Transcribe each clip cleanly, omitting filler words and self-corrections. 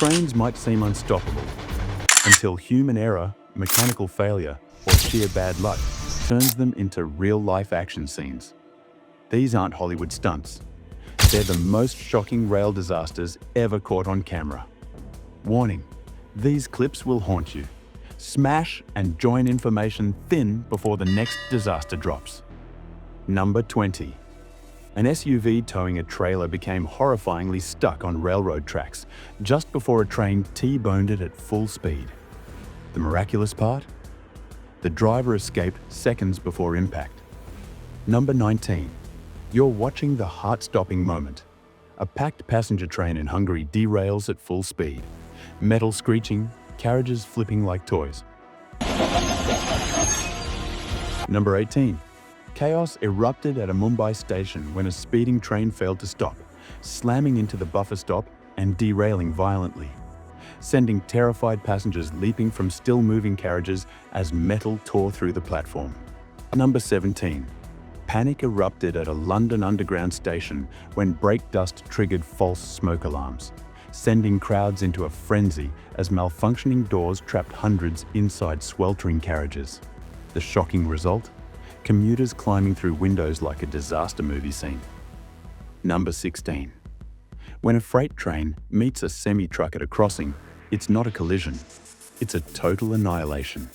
Trains might seem unstoppable until human error, mechanical failure, or sheer bad luck turns them into real-life action scenes. These aren't Hollywood stunts. They're the most shocking rail disasters ever caught on camera. Warning, these clips will haunt you. Smash and join information thin before the next disaster drops. Number 20. An SUV towing a trailer became horrifyingly stuck on railroad tracks just before a train T-boned it at full speed. The miraculous part? The driver escaped seconds before impact. Number 19. You're watching the heart-stopping moment. A packed passenger train in Hungary derails at full speed. Metal screeching, carriages flipping like toys. Number 18. Chaos erupted at a Mumbai station when a speeding train failed to stop, slamming into the buffer stop and derailing violently, sending terrified passengers leaping from still-moving carriages as metal tore through the platform. Number 17. Panic erupted at a London Underground station when brake dust triggered false smoke alarms, sending crowds into a frenzy as malfunctioning doors trapped hundreds inside sweltering carriages. The shocking result? Commuters climbing through windows like a disaster movie scene. Number 16. When a freight train meets a semi-truck at a crossing, it's not a collision, it's a total annihilation.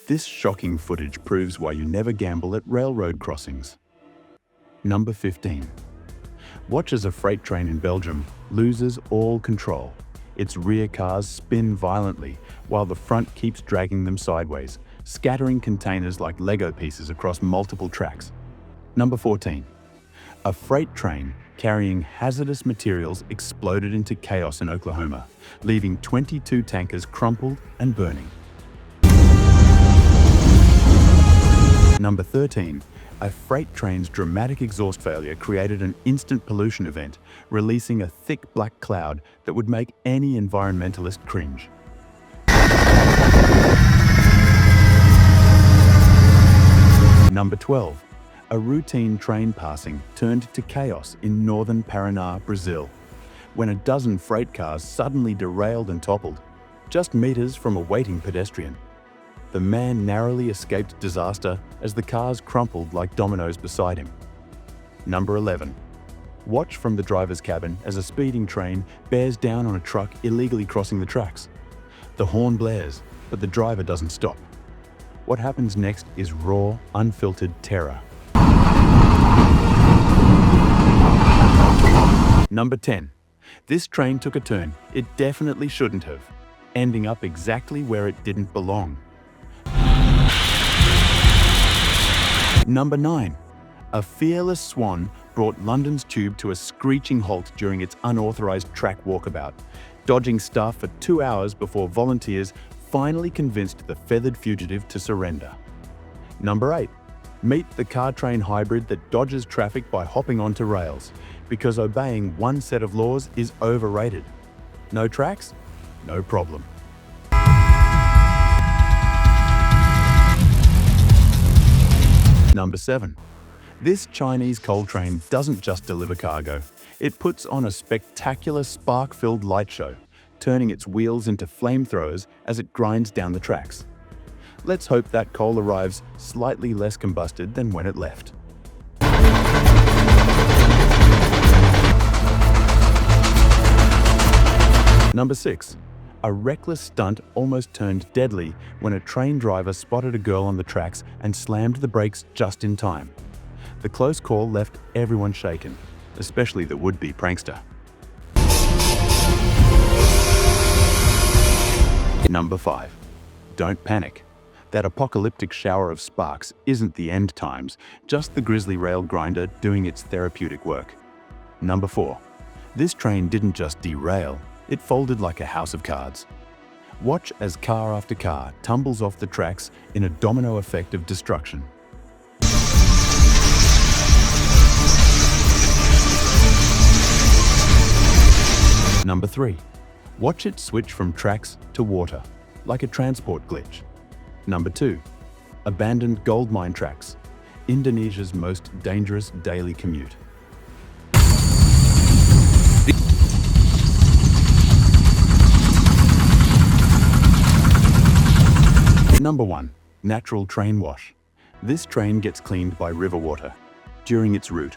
This shocking footage proves why you never gamble at railroad crossings. Number 15. Watch as a freight train in Belgium loses all control. Its rear cars spin violently while the front keeps dragging them sideways, scattering containers like Lego pieces across multiple tracks. Number 14. A freight train carrying hazardous materials exploded into chaos in Oklahoma, leaving 22 tankers crumpled and burning. Number 13. A freight train's dramatic exhaust failure created an instant pollution event, releasing a thick black cloud that would make any environmentalist cringe. Number 12. A routine train passing turned to chaos in northern Paraná, Brazil, when a dozen freight cars suddenly derailed and toppled, just meters from a waiting pedestrian. The man narrowly escaped disaster as the cars crumpled like dominoes beside him. Number 11. Watch from the driver's cabin as a speeding train bears down on a truck illegally crossing the tracks. The horn blares, but the driver doesn't stop. What happens next is raw, unfiltered terror. Number 10. This train took a turn it definitely shouldn't have, ending up exactly where it didn't belong. Number 9. A fearless swan brought London's tube to a screeching halt during its unauthorized track walkabout, dodging staff for 2 hours before volunteers finally convinced the feathered fugitive to surrender. Number 8. Meet the car-train hybrid that dodges traffic by hopping onto rails, because obeying one set of laws is overrated. No tracks? No problem. Number 7. This Chinese coal train doesn't just deliver cargo. It puts on a spectacular spark-filled light show, turning its wheels into flamethrowers as it grinds down the tracks. Let's hope that coal arrives slightly less combusted than when it left. Number 6. A reckless stunt almost turned deadly when a train driver spotted a girl on the tracks and slammed the brakes just in time. The close call left everyone shaken, especially the would-be prankster. Number 5. Don't panic. That apocalyptic shower of sparks isn't the end times, just the grisly rail grinder doing its therapeutic work. Number 4. This train didn't just derail, it folded like a house of cards. Watch as car after car tumbles off the tracks in a domino effect of destruction. Number 3. Watch it switch from tracks to water, like a transport glitch. Number 2. Abandoned gold mine tracks, Indonesia's most dangerous daily commute. Number 1. Natural train wash. This train gets cleaned by river water during its route.